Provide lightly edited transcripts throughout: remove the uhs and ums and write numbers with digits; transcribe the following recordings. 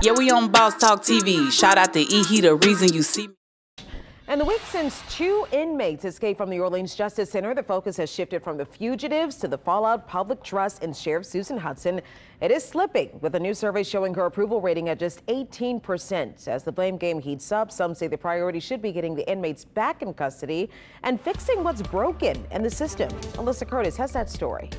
Yeah, we on Boss Talk TV. Shout out to E. He the reason you see me. And the week since 2 inmates escaped from the Orleans Justice Center, the focus has shifted from the fugitives to the fallout. Public trust in Sheriff Susan Hutson, it is slipping, with a new survey showing her approval rating at just 18%. As the blame game heats up, some say the priority should be getting the inmates back in custody and fixing what's broken in the system. Alyssa Curtis has that story.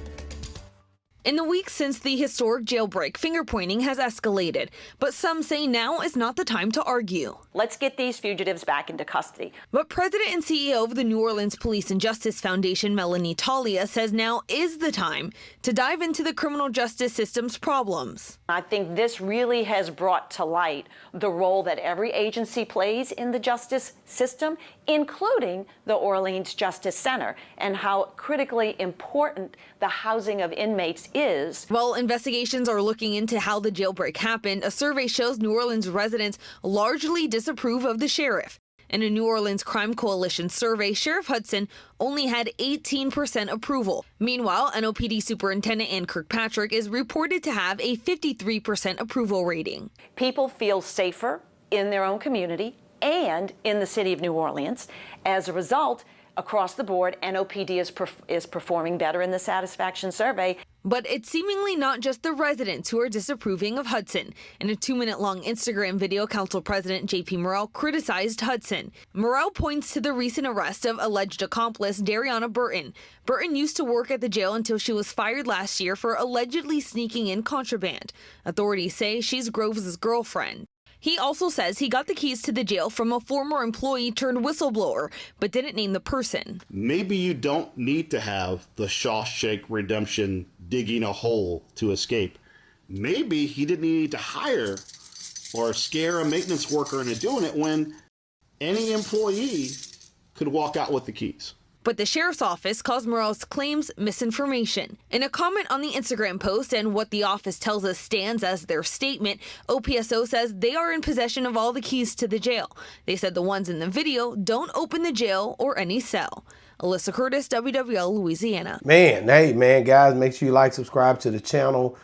In the weeks since the historic jailbreak, finger-pointing has escalated, but some say now is not the time to argue. Let's get these fugitives back into custody. But President and CEO of the New Orleans Police and Justice Foundation, Melanie Talia, says now is the time to dive into the criminal justice system's problems. I think this really has brought to light the role that every agency plays in the justice system, including the Orleans Justice Center, and how critically important the housing of inmates is. While investigations are looking into how the jailbreak happened, a survey shows New Orleans residents largely disapprove of the sheriff. In a New Orleans Crime Coalition survey, Sheriff Hutson only had 18% approval. Meanwhile, NOPD Superintendent Ann Kirkpatrick is reported to have a 53% approval rating. People feel safer in their own community and in the city of New Orleans. As a result, across the board, NOPD is performing better in the satisfaction survey. But it's seemingly not just the residents who are disapproving of Hutson. In a 2-minute-long Instagram video, Council President J.P. Morrell criticized Hutson. Morrell points to the recent arrest of alleged accomplice Dariana Burton. Burton used to work at the jail until she was fired last year for allegedly sneaking in contraband. Authorities say she's Groves' girlfriend. He also says he got the keys to the jail from a former employee turned whistleblower, but didn't name the person. Maybe you don't need to have the Shawshank Redemption digging a hole to escape. Maybe he didn't need to hire or scare a maintenance worker into doing it when any employee could walk out with the keys. But the sheriff's office calls Morrell's claims misinformation. In a comment on the Instagram post and what the office tells us stands as their statement, OPSO says they are in possession of all the keys to the jail. They said the ones in the video don't open the jail or any cell. Alyssa Curtis, WWL, Louisiana. Hey, guys, make sure you like, subscribe to the channel.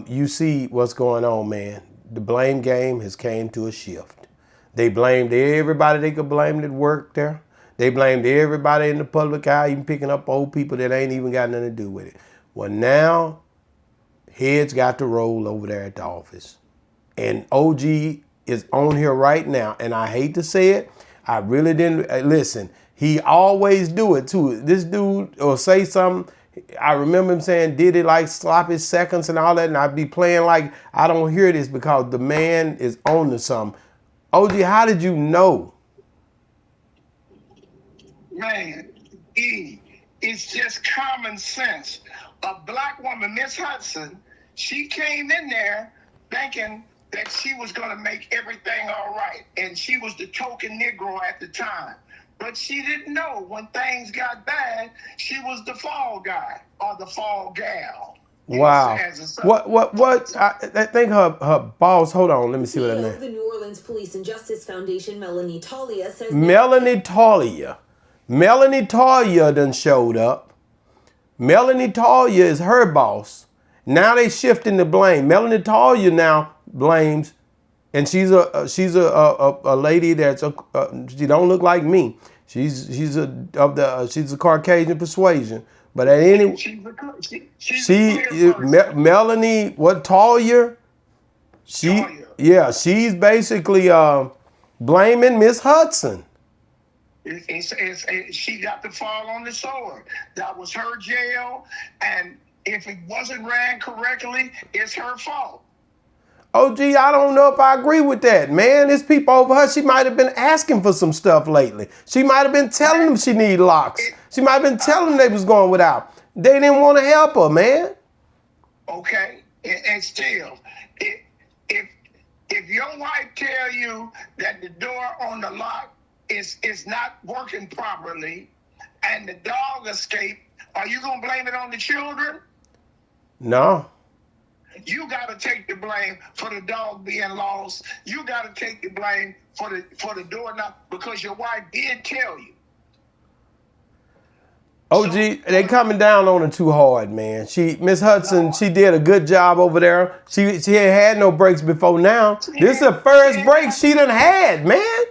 You see what's going on, man. The blame game has came to a shift. They blamed everybody they could blame that worked there. They blamed everybody in the public eye, even picking up old people that ain't even got nothing to do with it. Well, now, heads got to roll over there at the office. And OG is on here right now. And I hate to say it, I really didn't, listen, he always do it too. This dude will say something, I remember him saying, did it like sloppy seconds and all that, and I'd be playing like I don't hear this because the man is on to something. OG, how did you know? Man, it's just common sense. A black woman, Miss Hutson, she came in there thinking that she was going to make everything all right. And she was the token Negro at the time. But she didn't know when things got bad, she was the fall guy or the fall gal. Wow. What? I think her boss, hold on, let me see what I mean. The New Orleans Police and Justice Foundation, Melanie Talia, says... Melanie Talia done showed up. Melanie Talia is her boss. Now they shifting the blame. Melanie Talia now blames, and she's a lady that's she don't look like me. She's a Caucasian persuasion. But at any Melanie Talia, she's basically blaming Miss Hutson. She got to fall on the sword. That was her jail, and if it wasn't ran correctly, it's her fault. Oh, gee, I don't know if I agree with that, man. There's people over her. She might have been asking for some stuff lately. She might have been telling them she need locks. She might have been telling them they was going without. They didn't want to help her, man. Okay, and still, if your wife tell you that the door on the lock is not working properly and the dog escaped, are you going to blame it on the children? No. You got to take the blame for the dog being lost. You got to take the blame for the doorknob because your wife did tell you. OG, they coming down on her too hard, man. Miss Hutson, she did a good job over there. She ain't had no breaks before now. This is the first break she done had, man.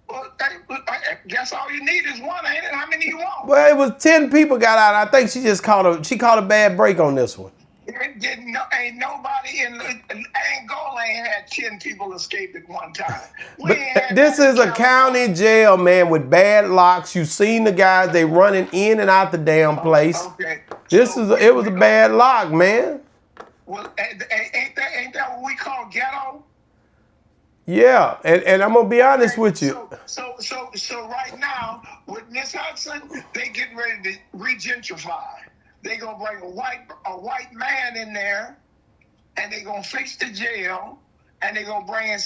Well, I guess all you need is one, ain't it? How many you want? Well, it was 10 people got out. I think she just caught a bad break on this one. Ain't nobody in Angola ain't had 10 people escape at one time. But this is a county jail, man, with bad locks. You seen the guys, they running in and out the damn place. Okay. It was a bad lock, man. Well, ain't that what we call ghetto? Yeah, and I'm gonna be honest with you. So right now with Miss Hutson, they getting ready to regentrify. They gonna bring a white man in there, and they gonna fix the jail, and they gonna bring in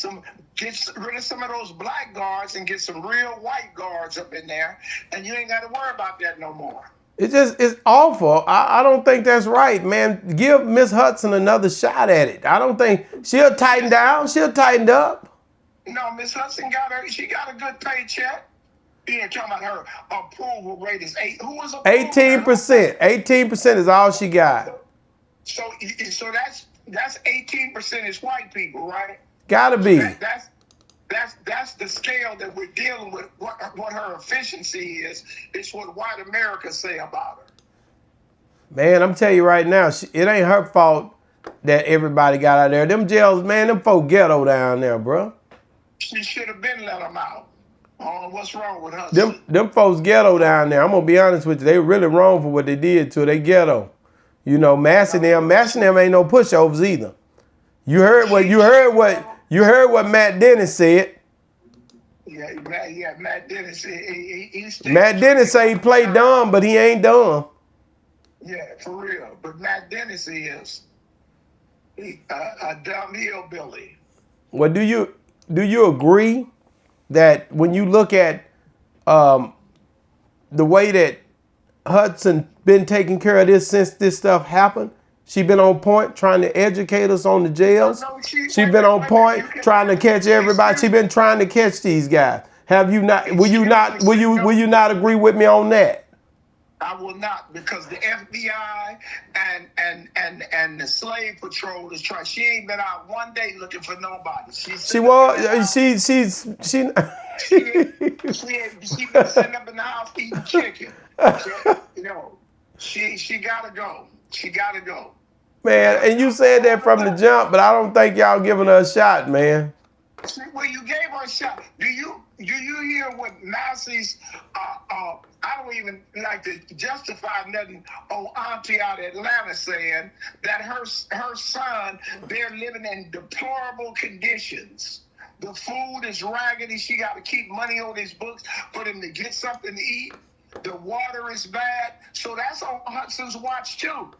get rid of some of those black guards and get some real white guards up in there, and you ain't got to worry about that no more. It's awful. I don't think that's right, man. Give Miss Hutson another shot at it. I don't think she'll tighten down. She'll tighten up. No, Miss Hutson she got a good paycheck. You ain't talking about her approval rate is 8. Who was 18%. 18% is all she got. So that's 18% is white people, right? Gotta be. That's the scale that we're dealing with. What her efficiency is. It's what white America say about her. Man, I'm telling you right now, it ain't her fault that everybody got out there. Them jails, man, them folk ghetto down there, bro. She should have been let them out. What's wrong with her? Them folks ghetto down there. I'm gonna be honest with you. They really wrong for what they did to her. They ghetto. You know, Massie them ain't no pushovers either. You heard what Matt Dennis said. Yeah, Matt Dennis said Matt Dennis say he played dumb, but he ain't dumb. Yeah, for real. But Matt Dennis is a dumb hillbilly. Well, do you agree that when you look at the way that Hutson been taking care of this since this stuff happened, she been on point trying to educate us on the jails. She been on point trying to catch everybody. She been trying to catch these guys. Have you not? Will you not agree with me on that? I will not, because the FBI and the slave patrol is trying. She ain't been out one day looking for nobody. She been sitting up in the house eating chicken. She gotta go. She gotta go. Man, and you said that from the jump, but I don't think y'all giving her a shot, man. Well, you gave her a shot. Do you hear what Massie's? I don't even like to justify nothing. Auntie out of Atlanta saying that her son, they're living in deplorable conditions. The food is raggedy. She got to keep money on his books for them to get something to eat. The water is bad. So that's on Hutson's watch too.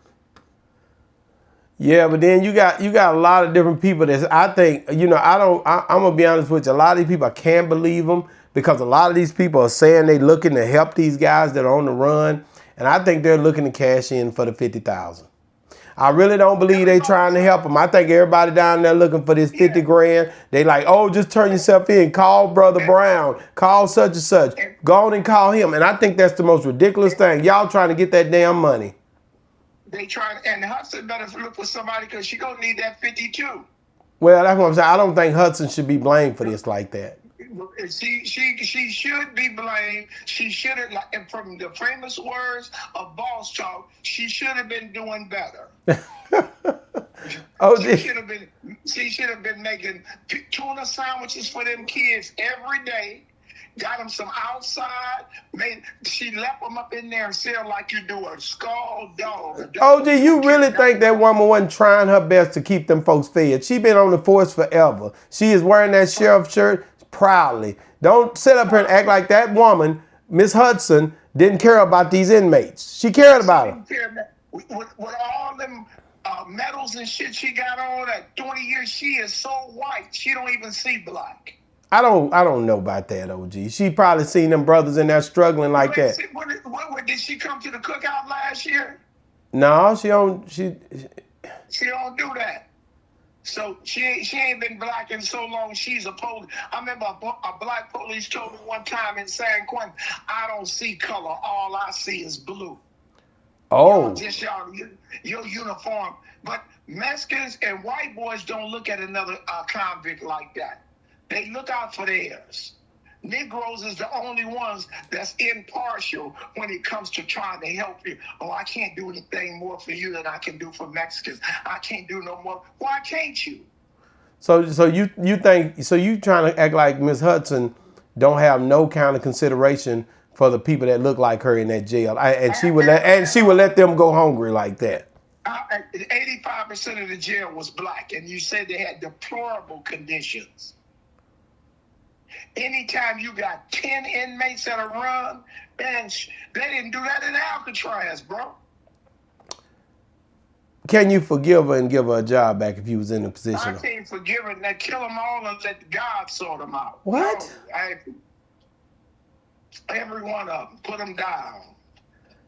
Yeah, but then you got a lot of different people that I think, I'm gonna be honest with you, a lot of these people, I can't believe them, because a lot of these people are saying they looking to help these guys that are on the run, and I think they're looking to cash in for the $50,000. I really don't believe they trying to help them. I think everybody down there looking for this 50 grand. They like, oh, just turn yourself in, call Brother Brown, call such and such, go on and call him. And I think that's the most ridiculous thing. Y'all trying to get that damn money. They trying, and Hutson better look for somebody, because she gonna need that 52. Well, that's what I'm saying. I don't think Hutson should be blamed for this like that. She should be blamed. She should have, like, from the famous words of Boss Talk, she should have been doing better. She should have been making tuna sandwiches for them kids every day. Got them some outside. She left them up in there and sell like you do a skull dog. OG, you really think that woman wasn't trying her best to keep them folks fed? She been on the force forever. She is wearing that sheriff shirt proudly. Don't sit up here and act like that woman, Miss Hutson, didn't care about these inmates. She cared about them. With all them medals and shit she got on at 20 years, she is so white, she don't even see black. I don't know about that, OG. She probably seen them brothers in there struggling like that. Did she come to the cookout last year? No, she don't. She don't do that. So she ain't been black in so long. She's a police. I remember a black police told me one time in San Quentin, I don't see color. All I see is blue. Oh. Just your uniform. But Mexicans and white boys don't look at another convict like that. They look out for theirs. Negroes is the only ones that's impartial when it comes to trying to help you. Oh, I can't do anything more for you than I can do for Mexicans. I can't do no more. Why can't you? So you trying to act like Miss Hutson don't have no kind of consideration for the people that look like her in that jail, and she would let them go hungry like that. 85% of the jail was black, and you said they had deplorable conditions. Anytime you got 10 inmates that are run, man, they didn't do that in Alcatraz, bro. Can you forgive her and give her a job back if you was in a position? I can't forgive her. They kill them all and let God sort them out. What? No, every one of them, put them down.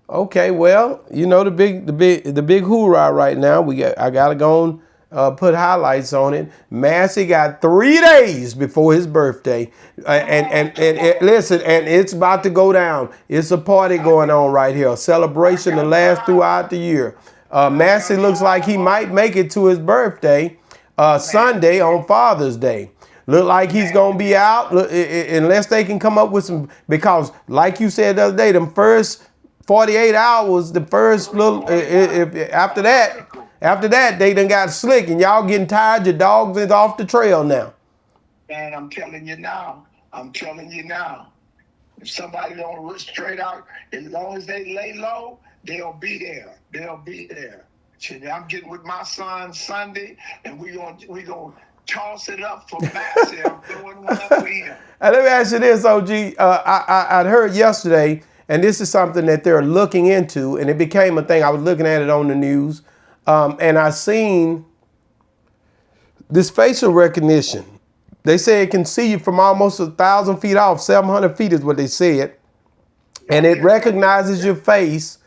Okay, well, you know the big hoorah right now. I gotta go and put highlights on it. Massie got 3 days before his birthday, and listen, and it's about to go down. It's a party going on right here, a celebration to last throughout the year. Massie looks like he might make it to his birthday Sunday on Father's Day. Look like he's gonna be out unless they can come up with some, because like you said the other day, them first 48 hours, the first little, after that, they done got slick and y'all getting tired, your dogs is off the trail now. Man, I'm telling you now, if somebody don't look straight out, as long as they lay low, they'll be there. I'm getting with my son Sunday, and we gonna toss it up for Massie. I'm doing one up for him. Let me ask you this, OG. I'd heard yesterday, and this is something that they're looking into, and it became a thing. I was looking at it on the news, and I seen this facial recognition. They say it can see you from almost 1,000 feet off. 700 feet is what they said, and it recognizes your face.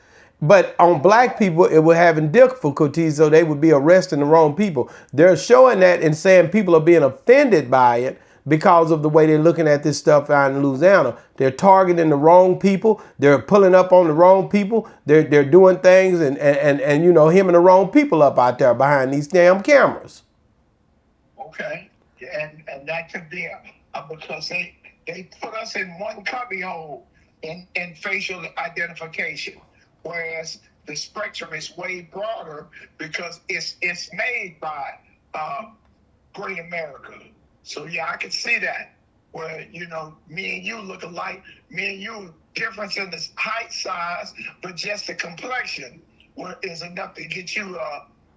But on black people, it was having difficulties, so they would be arresting the wrong people. They're showing that and saying people are being offended by it because of the way they're looking at this stuff out in Louisiana. They're targeting the wrong people. They're pulling up on the wrong people. They're doing things and you know, hemming the wrong people up out there behind these damn cameras. Okay, and that could be because they put us in one cubbyhole in facial identification. Whereas the spectrum is way broader because it's made by Great America. So yeah, I can see that. Where, you know, me and you look alike, me and you difference in the height, size, but just the complexion is enough to get you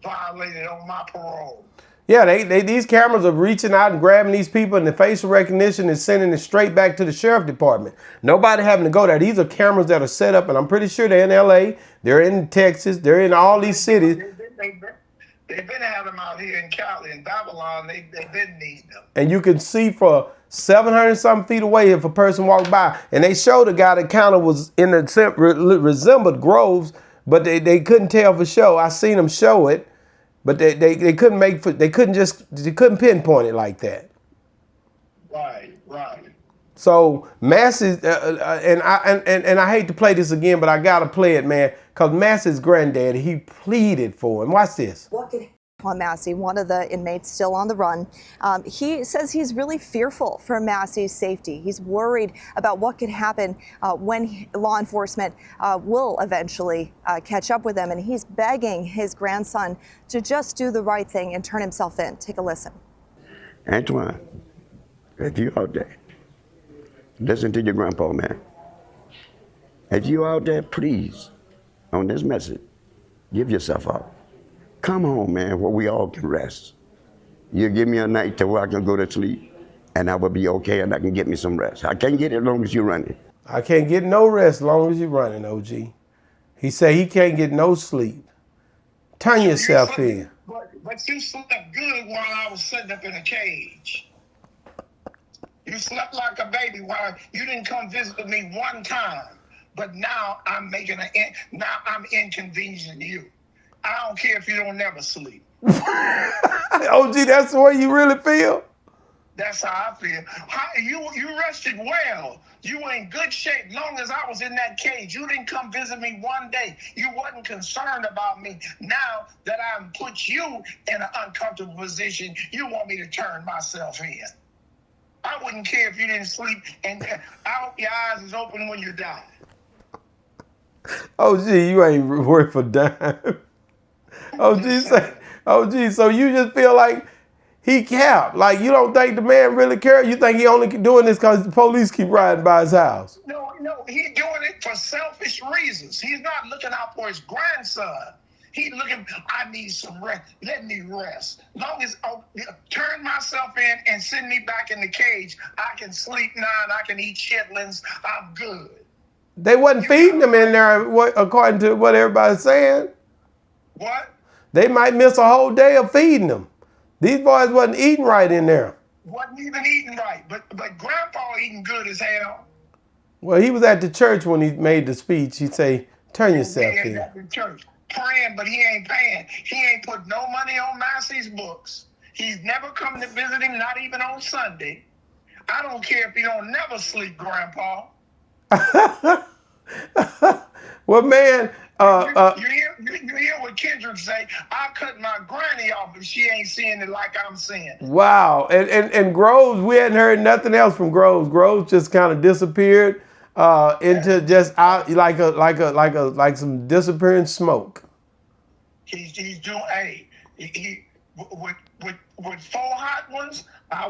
violated on my parole. Yeah, these cameras are reaching out and grabbing these people, and the facial recognition is sending it straight back to the sheriff department. Nobody having to go there. These are cameras that are set up, and I'm pretty sure they're in LA, they're in Texas, they're in all these cities. They've been having them out here in Cali and Babylon. They've been needing them. And you can see for 700 something feet away if a person walked by. And they showed a guy that kind of was in the resembled Groves, but they couldn't tell for sure. I seen them show it. But they couldn't they couldn't pinpoint it like that. Right. So Massie's and I hate to play this again, but I gotta play it, man, because Massie's granddaddy, he pleaded for him. Watch this. On Massie, one of the inmates still on the run. He says he's really fearful for Massie's safety. He's worried about what could happen when law enforcement will eventually catch up with him. And he's begging his grandson to just do the right thing and turn himself in. Take a listen. Antoine, if you out there, listen to your grandpa, man. If you out there, please, on this message, give yourself up. Come home, man, where we all can rest. You give me a night to where I can go to sleep, and I will be okay, and I can get me some rest. I can't get it as long as you're running. I can't get no rest as long as you're running, OG. He said he can't get no sleep. Turn yourself in. But you slept good while I was sitting up in a cage. You slept like a baby while you didn't come visit me one time. But now I'm inconveniencing you. I don't care if you don't never sleep. OG, that's the way you really feel? That's how I feel. You rested well. You were in good shape. Long as I was in that cage, you didn't come visit me one day. You wasn't concerned about me. Now that I've put you in an uncomfortable position, you want me to turn myself in. I wouldn't care if you didn't sleep and I hope your eyes is open when you die. OG, you ain't worth a dime. OG, so you just feel like he capped. Like, you don't think the man really cares? You think he only doing this because the police keep riding by his house? No, he's doing it for selfish reasons. He's not looking out for his grandson. He's looking, I need some rest. Let me rest. Long as I turn myself in and send me back in the cage, I can sleep now and I can eat chitlins. I'm good. They wasn't feeding him in there, according to what everybody's saying. What? They might miss a whole day of feeding them. These boys wasn't eating right in there. Wasn't even eating right, but Grandpa eating good as hell. Well, he was at the church when he made the speech. He'd say, turn yourself in. At the church, praying, but he ain't paying. He ain't put no money on Massie's books. He's never come to visit him, not even on Sunday. I don't care if he don't never sleep, Grandpa. Well, man, you hear what Kendrick say? I cut my granny off if she ain't seeing it like I'm seeing it. Wow. And Groves, we hadn't heard nothing else from Groves. Groves just kind of disappeared into just out like some disappearing smoke. He's doing he with 4 hot ones, I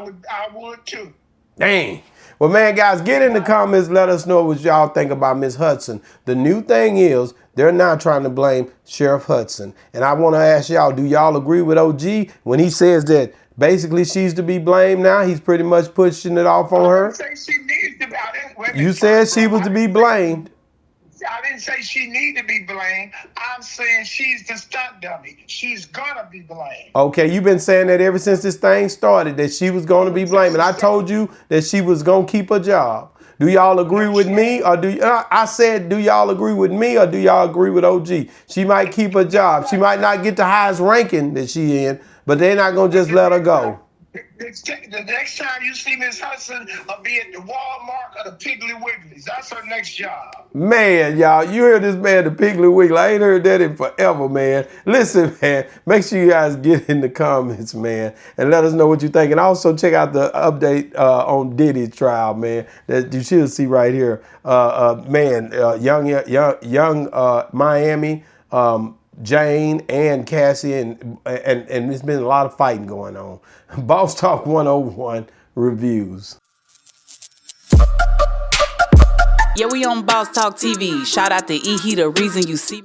would too. Dang. Well, man, guys, get in the comments. Let us know what y'all think about Miss Hutson. The new thing is they're now trying to blame Sheriff Hutson. And I want to ask y'all, do y'all agree with OG when he says that basically she's to be blamed now? He's pretty much pushing it off on her. You said she was to be blamed. I didn't say she need to be blamed. I'm saying she's the stunt dummy. She's gonna be blamed. Okay, you've been saying that ever since this thing started, that she was going to be blamed. And I told you that she was going to keep her job. Do y'all agree with me, or I said, do y'all agree with me, or do y'all agree with OG? She might keep her job. She might not get the highest ranking that she in, but they're not going to just let her go. The next time you see Miss Hutson, I'll be at the Walmart or the Piggly Wigglies. That's her next job. Man, y'all, you heard this man, the Piggly Wiggly. I ain't heard that in forever, man. Listen, man, make sure you guys get in the comments, man, and let us know what you think. And also check out the update on Diddy's trial, man, that you should see right here. Young Miami, Jane and Cassie, and there's been a lot of fighting going on. Boss Talk 101 reviews. Yeah, we on Boss Talk TV. Shout out to E. He the reason you see me.